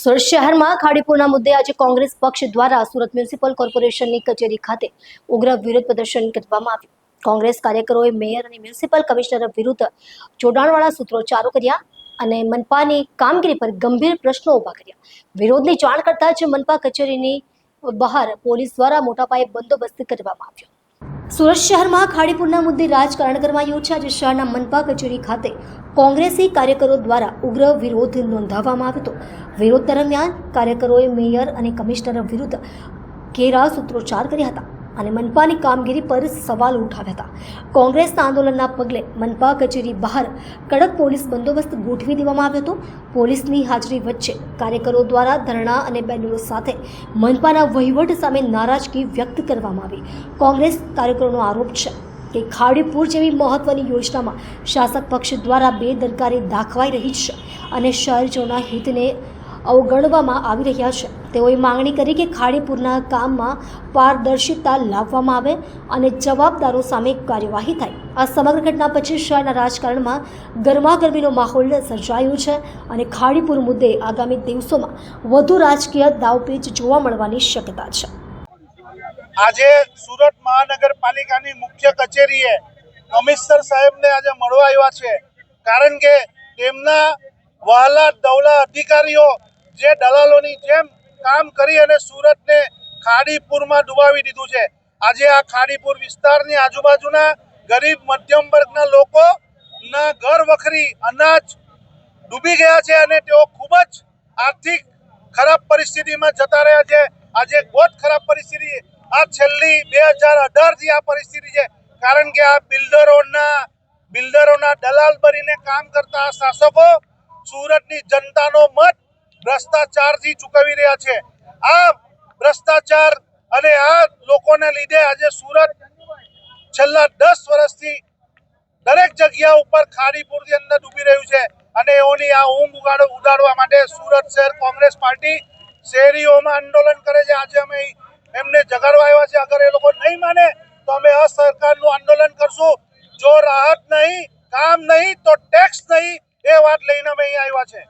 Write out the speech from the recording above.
સુરત શહેરમાં ખાડીપુરના મુદ્દે આજે કોંગ્રેસ પક્ષ દ્વારા સુરત મ્યુનિસિપલ કોર્પોરેશનની કચેરી ખાતે ઉગ્ર વિરોધ પ્રદર્શન કરવામાં આવ્યું. કોંગ્રેસ કાર્યકરોએ મેયર અને મ્યુનિસિપલ કમિશનર વિરુદ્ધ જોડાણવાળા સૂત્રોચ્ચારો કર્યા અને મનપાની કામગીરી પર ગંભીર પ્રશ્નો ઊભા કર્યા. વિરોધની જાણ કરતા જ મનપા કચેરીની બહાર પોલીસ દ્વારા મોટા પાયે બંદોબસ્ત કરવામાં આવ્યો. સુરત શહેરમાં ખાડીપુરના મુદ્દે રાજકારણ કરવામાં આવ્યું છે. આજે શહેરના મનપા કચેરી ખાતે કોંગ્રેસી કાર્યકરો દ્વારા ઉગ્ર વિરોધ નોંધાવવામાં આવ્યો હતો. વિરોધ દરમિયાન કાર્યકરોએ મેયર અને કમિશનર વિરુદ્ધ ઘેરા સૂત્રોચ્ચાર કર્યા હતા અને મનપાની કામગીરી પર સવાલ ઉઠાવ્યા હતા. કોંગ્રેસના આંદોલનના પગલે મનપા કચેરી બહાર કડક પોલીસ બંદોબસ્ત ગોઠવી દેવામાં આવ્યો હતો. પોલીસની હાજરી વચ્ચે કાર્યકરો દ્વારા ધરણા અને બેનરો સાથે મનપાના વહીવટ સામે નારાજગી વ્યક્ત કરવામાં આવી. કોંગ્રેસ કાર્યકરોનો આરોપ છે કે ખાડીપુર જેવી મહત્વની યોજનામાં શાસક પક્ષ દ્વારા બેદરકારી દાખવાઈ રહી છે અને શહેરીજનોના હિતને અવગણવામાં આવી રહ્યા છે. તેઓએ માંગણી કરી કે ખાડીપુરના કામમાં પારદર્શિતા લાવવામાં આવે અને જવાબદારો સામે કાર્યવાહી થાય. આ સમગ્ર ઘટના પછી શહેરના રાજકારણમાં ગરમાગરમીનો માહોલ સર્જાયો છે અને ખાડીપુર મુદ્દે આગામી દિવસોમાં વધુ રાજકીય દાવપેચ જોવા મળવાની શક્યતા છે. આજે સુરત મહાનગરપાલિકાની મુખ્ય કચેરીએ કમિશનર સાહેબને આજે મળવા આવ્યા છે, કારણ કે તેમના વહાલા દવલા અધિકારીઓ જે દલાલોની જેમ કામ કરી અને સુરતને ખાડીપુરમાં ડૂબાવી દીધું છે. આજે આ ખાડીપુર વિસ્તારની આજુબાજુના ગરીબ મધ્યમ વર્ગના લોકોના ઘર વખરી અનાજ ડૂબી ગયા છે અને તેઓ ખૂબ જ આર્થિક ખરાબ પરિસ્થિતિમાં જતા રહ્યા છે. આજે બહુ જ ખરાબ પરિસ્થિતિ આ છેલ્લી 2018થી આ પરિસ્થિતિ છે, કારણ કે આ બિલ્ડરોના દલાલ બનીને કામ કરતા આ શાસકો સુરતની જનતાનો મત ભ્રષ્ટાચારથી ચૂકવી રહ્યા છે. આ ભ્રષ્ટાચાર અને આ લોકોને લીધે આજે સુરત છેલ્લા 10 વર્ષથી દરેક જગ્યા ઉપર ખાડીપુરની અંદર ડૂબી રહ્યું છે અને એઓની આ ઊંઘ ઉડાડવા માટે સુરત શહેર કોંગ્રેસ પાર્ટી શહેરીઓમાં આંદોલન કરે છે. આજે અમે એમને જગાડવા આવ્યા છે. અગર એ લોકો નહીં માને તો અમે અસરકારનું આંદોલન કરશું. જો રાહત નહીં, કામ નહીં તો ટેક્સ નહીં, એ વાત લઈને અમે અહીંયા આવ્યા છે.